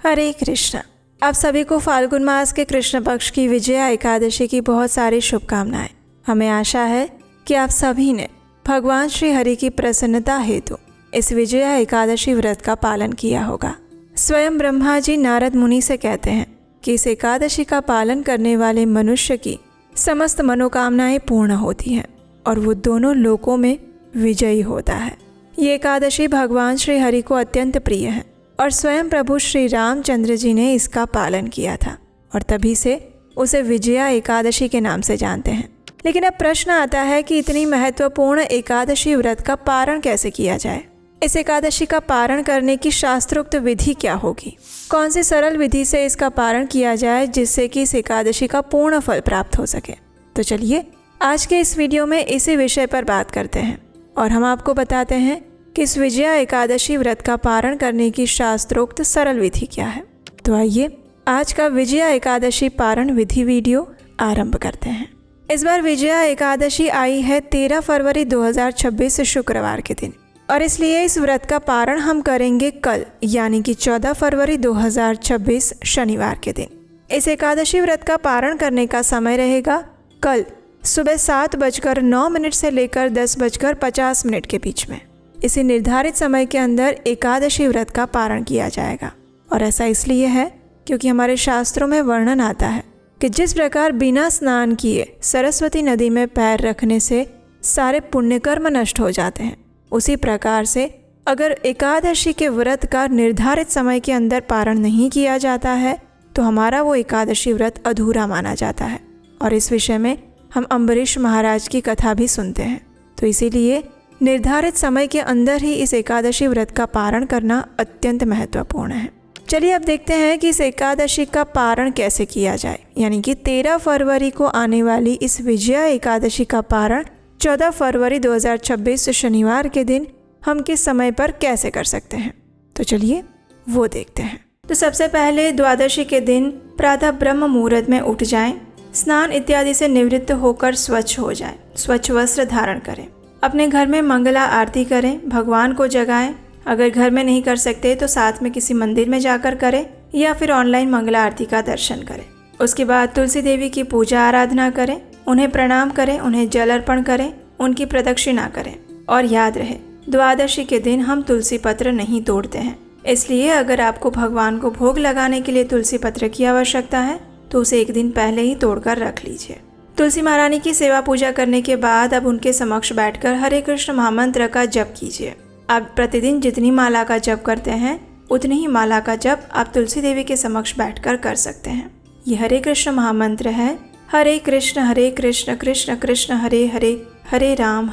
हरे कृष्ण। आप सभी को फाल्गुन मास के कृष्ण पक्ष की विजया एकादशी की बहुत सारी शुभकामनाएं। हमें आशा है कि आप सभी ने भगवान श्री हरि की प्रसन्नता हेतु इस विजया एकादशी व्रत का पालन किया होगा। स्वयं ब्रह्मा जी नारद मुनि से कहते हैं कि इस एकादशी का पालन करने वाले मनुष्य की समस्त मनोकामनाएं पूर्ण होती हैं और वो दोनों लोकों में विजयी होता है। ये एकादशी भगवान श्री हरि को अत्यंत प्रिय है और स्वयं प्रभु श्री रामचंद्र जी ने इसका पालन किया था और तभी से उसे विजया एकादशी के नाम से जानते हैं। लेकिन अब प्रश्न आता है कि इतनी महत्वपूर्ण एकादशी व्रत का पारण कैसे किया जाए। इस एकादशी का पारण करने की शास्त्रोक्त विधि क्या होगी, कौन सी सरल विधि से इसका पारण किया जाए जिससे कि इस एकादशी का पूर्ण फल प्राप्त हो सके। तो चलिए आज के इस वीडियो में इसी विषय पर बात करते हैं और हम आपको बताते हैं कि इस विजया एकादशी व्रत का पारण करने की शास्त्रोक्त सरल विधि क्या है। तो आइए आज का विजया एकादशी पारण विधि वीडियो आरंभ करते हैं। इस बार विजया एकादशी आई है 13 फरवरी 2026 शुक्रवार के दिन और इसलिए इस व्रत का पारण हम करेंगे कल यानी कि 14 फरवरी 2026 शनिवार के दिन। इस एकादशी व्रत का पारण करने का समय रहेगा कल सुबह 7:09 से लेकर 10:50 के बीच में। इसी निर्धारित समय के अंदर एकादशी व्रत का पारण किया जाएगा और ऐसा इसलिए है क्योंकि हमारे शास्त्रों में वर्णन आता है कि जिस प्रकार बिना स्नान किए सरस्वती नदी में पैर रखने से सारे पुण्यकर्म नष्ट हो जाते हैं, उसी प्रकार से अगर एकादशी के व्रत का निर्धारित समय के अंदर पारण नहीं किया जाता है तो हमारा वो एकादशी व्रत अधूरा माना जाता है। और इस विषय में हम अम्बरीश महाराज की कथा भी सुनते हैं। तो इसीलिए निर्धारित समय के अंदर ही इस एकादशी व्रत का पारण करना अत्यंत महत्वपूर्ण है। चलिए अब देखते हैं कि इस एकादशी का पारण कैसे किया जाए, यानी कि 13 फरवरी को आने वाली इस विजया एकादशी का पारण 14 फरवरी 2026 शनिवार के दिन हम किस समय पर कैसे कर सकते हैं। तो चलिए वो देखते हैं। तो सबसे पहले द्वादशी के दिन प्रातः ब्रह्म मुहूर्त में उठ जाएं, स्नान इत्यादि से निवृत्त होकर स्वच्छ हो जाएं, स्वच्छ वस्त्र धारण करें, अपने घर में मंगला आरती करें, भगवान को जगाएं। अगर घर में नहीं कर सकते तो साथ में किसी मंदिर में जाकर करें या फिर ऑनलाइन मंगला आरती का दर्शन करें। उसके बाद तुलसी देवी की पूजा आराधना करें, उन्हें प्रणाम करें, उन्हें जल अर्पण करें, उनकी प्रदक्षिणा करें। और याद रहे द्वादशी के दिन हम तुलसी पत्र नहीं तोड़ते हैं, इसलिए अगर आपको भगवान को भोग लगाने के लिए तुलसी पत्र की आवश्यकता है तो उसे एक दिन पहले ही तोड़कर रख लीजिए। तुलसी महारानी की सेवा पूजा करने के बाद अब उनके समक्ष बैठकर हरे कृष्ण महामंत्र का जप कीजिए। आप प्रतिदिन जितनी माला का जप करते हैं उतनी ही माला का जप आप तुलसी देवी के समक्ष बैठकर कर सकते हैं। ये हरे कृष्ण महामंत्र है, हरे कृष्ण कृष्ण कृष्ण हरे हरे, हरे राम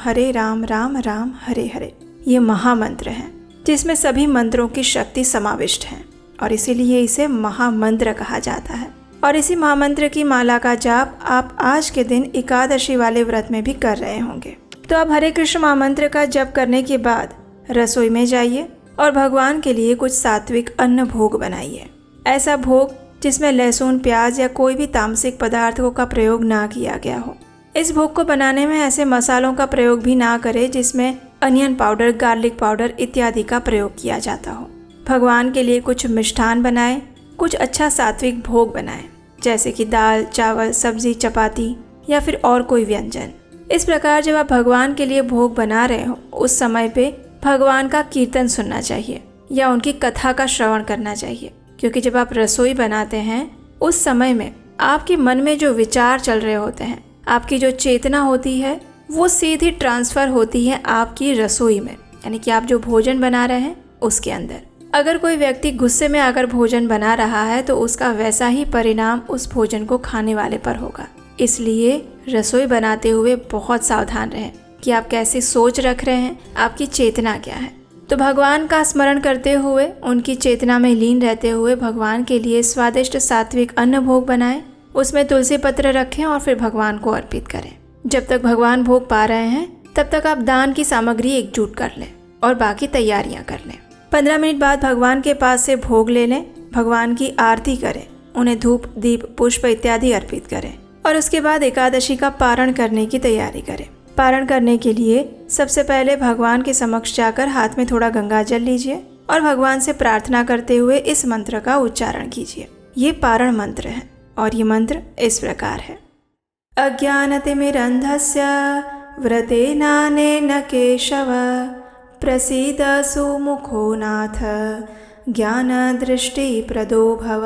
राम राम हरे हरे। ये महामंत्र है जिसमें सभी मंत्रों की शक्ति समाविष्ट है और इसीलिए इसे महामंत्र कहा जाता है। और इसी महामंत्र की माला का जाप आप आज के दिन एकादशी वाले व्रत में भी कर रहे होंगे। तो आप हरे कृष्ण महामंत्र का जप करने के बाद रसोई में जाइए और भगवान के लिए कुछ सात्विक अन्न भोग बनाइए। ऐसा भोग जिसमें लहसुन, प्याज या कोई भी तामसिक पदार्थों का प्रयोग ना किया गया हो। इस भोग को बनाने में ऐसे मसालों का प्रयोग भी ना करें जिसमें अनियन पाउडर, गार्लिक पाउडर इत्यादि का प्रयोग किया जाता हो। भगवान के लिए कुछ मिष्ठान बनाएं, कुछ अच्छा सात्विक भोग बनाएं, जैसे कि दाल, चावल, सब्जी, चपाती या फिर और कोई व्यंजन। इस प्रकार जब आप भगवान के लिए भोग बना रहे हो उस समय पे भगवान का कीर्तन सुनना चाहिए या उनकी कथा का श्रवण करना चाहिए, क्योंकि जब आप रसोई बनाते हैं उस समय में आपके मन में जो विचार चल रहे होते हैं, आपकी जो चेतना होती है वो सीधी ट्रांसफर होती है आपकी रसोई में, यानी कि आप जो भोजन बना रहे हैं उसके अंदर। अगर कोई व्यक्ति गुस्से में आकर भोजन बना रहा है तो उसका वैसा ही परिणाम उस भोजन को खाने वाले पर होगा। इसलिए रसोई बनाते हुए बहुत सावधान रहें कि आप कैसी सोच रख रहे हैं, आपकी चेतना क्या है। तो भगवान का स्मरण करते हुए, उनकी चेतना में लीन रहते हुए भगवान के लिए स्वादिष्ट सात्विक अन्न भोग बनाएं, उसमें तुलसी पत्र रखें और फिर भगवान को अर्पित करें। जब तक भगवान भोग पा रहे हैं तब तक आप दान की सामग्री एकजुट कर लें और बाकी तैयारियां कर लें। 15 मिनट बाद भगवान के पास से भोग ले लें, भगवान की आरती करें, उन्हें धूप, दीप, पुष्प इत्यादि अर्पित करें और उसके बाद एकादशी का पारण करने की तैयारी करें। पारण करने के लिए सबसे पहले भगवान के समक्ष जाकर हाथ में थोड़ा गंगा जल लीजिए और भगवान से प्रार्थना करते हुए इस मंत्र का उच्चारण कीजिए। ये पारण मंत्र है और ये मंत्र इस प्रकार है। अज्ञानतिमिरन्धस्य व्रतेनानेन केशव प्रसीद सुमुखो नाथ ज्ञान दृष्टि प्रदो भव।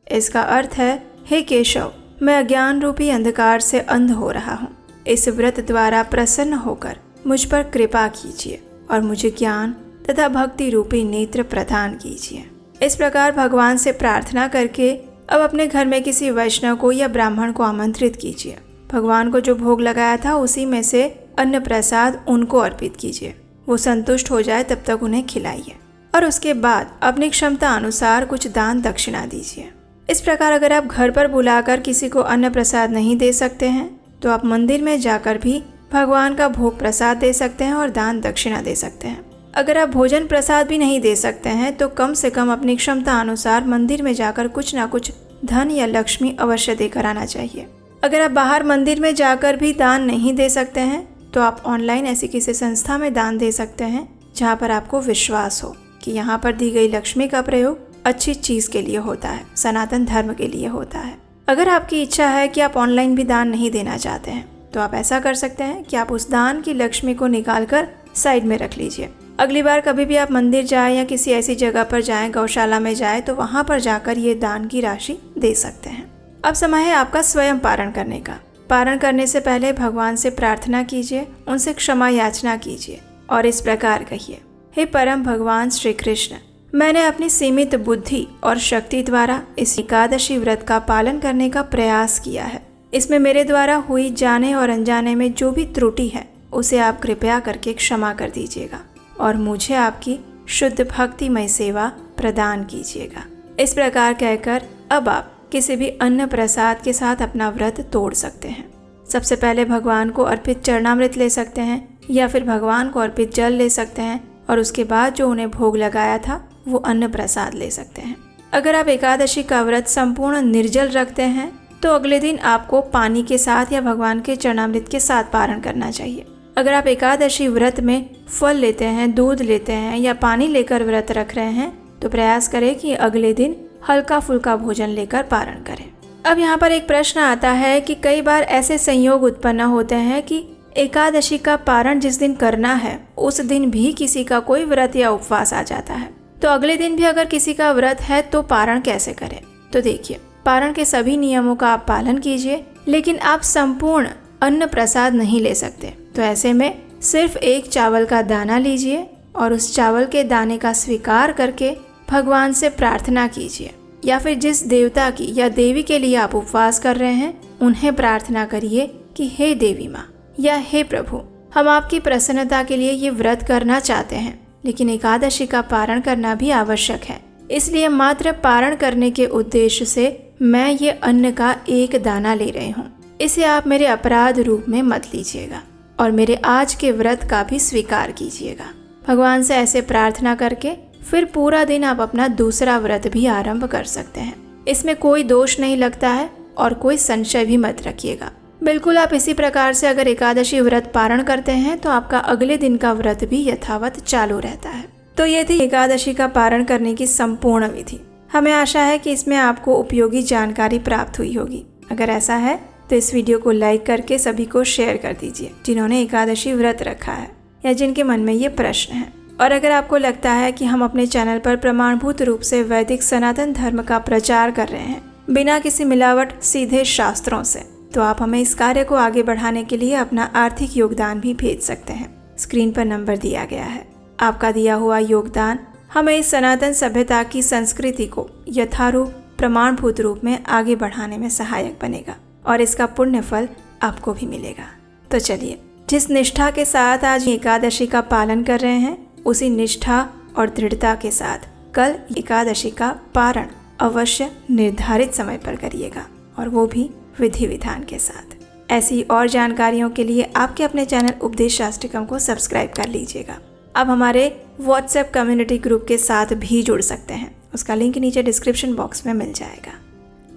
इसका अर्थ है, हे केशव, मैं अज्ञान रूपी अंधकार से अंध हो रहा हूँ। इस व्रत द्वारा प्रसन्न होकर मुझ पर कृपा कीजिए और मुझे ज्ञान तथा भक्ति रूपी नेत्र प्रदान कीजिए। इस प्रकार भगवान से प्रार्थना करके अब अपने घर में किसी वैष्णव को या ब्राह्मण को आमंत्रित कीजिए। भगवान को जो भोग लगाया था उसी में से अन्न प्रसाद उनको अर्पित कीजिए। वो संतुष्ट हो जाए तब तक उन्हें खिलाइए और उसके बाद अपनी क्षमता अनुसार कुछ दान दक्षिणा दीजिए। इस प्रकार अगर आप घर पर बुलाकर किसी को अन्न प्रसाद नहीं दे सकते हैं तो आप मंदिर में जाकर भी भगवान का भोग प्रसाद दे सकते हैं और दान दक्षिणा दे सकते हैं। अगर आप भोजन प्रसाद भी नहीं दे सकते हैं तो कम से कम अपनी क्षमता अनुसार मंदिर में जाकर कुछ ना कुछ धन या लक्ष्मी अवश्य देकर आना चाहिए। अगर आप बाहर मंदिर में जाकर भी दान नहीं दे सकते हैं तो आप ऑनलाइन ऐसी किसी संस्था में दान दे सकते हैं जहाँ पर आपको विश्वास हो कि यहाँ पर दी गई लक्ष्मी का प्रयोग अच्छी चीज़ के लिए होता है, सनातन धर्म के लिए होता है। अगर आपकी इच्छा है कि आप ऑनलाइन भी दान नहीं देना चाहते हैं तो आप ऐसा कर सकते हैं कि आप उस दान की लक्ष्मी को निकाल कर साइड में रख लीजिए। अगली बार कभी भी आप मंदिर जाएं या किसी ऐसी जगह पर जाएं, गौशाला में जाएं, तो वहाँ पर जाकर ये दान की राशि दे सकते हैं। अब समय है आपका स्वयं पारण करने का। पारण करने से पहले भगवान से प्रार्थना कीजिए, उनसे क्षमा याचना कीजिए और इस प्रकार कहिए, हे परम भगवान श्री कृष्ण, मैंने अपनी सीमित बुद्धि और शक्ति द्वारा इस एकादशी व्रत का पालन करने का प्रयास किया है। इसमें मेरे द्वारा हुई जाने और अनजाने में जो भी त्रुटि है उसे आप कृपया करके क्षमा कर दीजिएगा और मुझे आपकी शुद्ध भक्तिमय सेवा प्रदान कीजिएगा। इस प्रकार कहकर अब आप किसी भी अन्न प्रसाद के साथ अपना व्रत तोड़ सकते हैं। सबसे पहले भगवान को अर्पित चरणामृत ले सकते हैं या फिर भगवान को अर्पित जल ले सकते हैं और उसके बाद जो उन्हें भोग लगाया था वो अन्न प्रसाद ले सकते हैं। अगर आप एकादशी का व्रत संपूर्ण निर्जल रखते हैं तो अगले दिन आपको पानी के साथ या भगवान के चरणामृत के साथ पारण करना चाहिए। अगर आप एकादशी व्रत में फल लेते हैं, दूध लेते हैं या पानी लेकर व्रत रख रहे हैं तो प्रयास करें कि अगले दिन हल्का फुल्का भोजन लेकर पारण करें। अब यहाँ पर एक प्रश्न आता है कि कई बार ऐसे संयोग उत्पन्न होते हैं कि एकादशी का पारण जिस दिन करना है उस दिन भी किसी का कोई व्रत या उपवास आ जाता है, तो अगले दिन भी अगर किसी का व्रत है तो पारण कैसे करें। तो देखिए, पारण के सभी नियमों का आप पालन कीजिए, लेकिन आप संपूर्ण अन्न प्रसाद नहीं ले सकते। तो ऐसे में सिर्फ एक चावल का दाना लीजिए और उस चावल के दाने का स्वीकार करके भगवान से प्रार्थना कीजिए, या फिर जिस देवता की या देवी के लिए आप उपवास कर रहे हैं उन्हें प्रार्थना करिए कि हे देवी माँ या हे प्रभु, हम आपकी प्रसन्नता के लिए ये व्रत करना चाहते हैं, लेकिन एकादशी का पारण करना भी आवश्यक है। इसलिए मात्र पारण करने के उद्देश्य से मैं ये अन्न का एक दाना ले रही हूँ। इसे आप मेरे अपराध रूप में मत लीजिएगा और मेरे आज के व्रत का भी स्वीकार कीजिएगा। भगवान से ऐसे प्रार्थना करके फिर पूरा दिन आप अपना दूसरा व्रत भी आरंभ कर सकते हैं। इसमें कोई दोष नहीं लगता है और कोई संशय भी मत रखिएगा। बिल्कुल आप इसी प्रकार से अगर एकादशी व्रत पारण करते हैं तो आपका अगले दिन का व्रत भी यथावत चालू रहता है। तो ये थी एकादशी का पारण करने की संपूर्ण विधि। हमें आशा है कि इसमें आपको उपयोगी जानकारी प्राप्त हुई होगी। अगर ऐसा है तो इस वीडियो को लाइक करके सभी को शेयर कर दीजिए जिन्होंने एकादशी व्रत रखा है या जिनके मन में ये प्रश्न है। और अगर आपको लगता है कि हम अपने चैनल पर प्रमाणभूत रूप से वैदिक सनातन धर्म का प्रचार कर रहे हैं बिना किसी मिलावट, सीधे शास्त्रों से, तो आप हमें इस कार्य को आगे बढ़ाने के लिए अपना आर्थिक योगदान भी भेज सकते हैं। स्क्रीन पर नंबर दिया गया है। आपका दिया हुआ योगदान हमें इस सनातन सभ्यता की संस्कृति को यथारूप प्रमाणभूत रूप में आगे बढ़ाने में सहायक बनेगा और इसका पुण्य फल आपको भी मिलेगा। तो चलिए, जिस निष्ठा के साथ आज एकादशी का पालन कर रहे हैं उसी निष्ठा और दृढ़ता के साथ कल एकादशी का पारण अवश्य निर्धारित समय पर करिएगा और वो भी विधि विधान के साथ। ऐसी और जानकारियों के लिए आपके अपने चैनल उपदेश शास्त्रिकम को सब्सक्राइब कर लीजिएगा। आप हमारे व्हाट्सएप कम्युनिटी ग्रुप के साथ भी जुड़ सकते हैं। उसका लिंक नीचे डिस्क्रिप्शन बॉक्स में मिल जाएगा।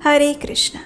हरे कृष्णा।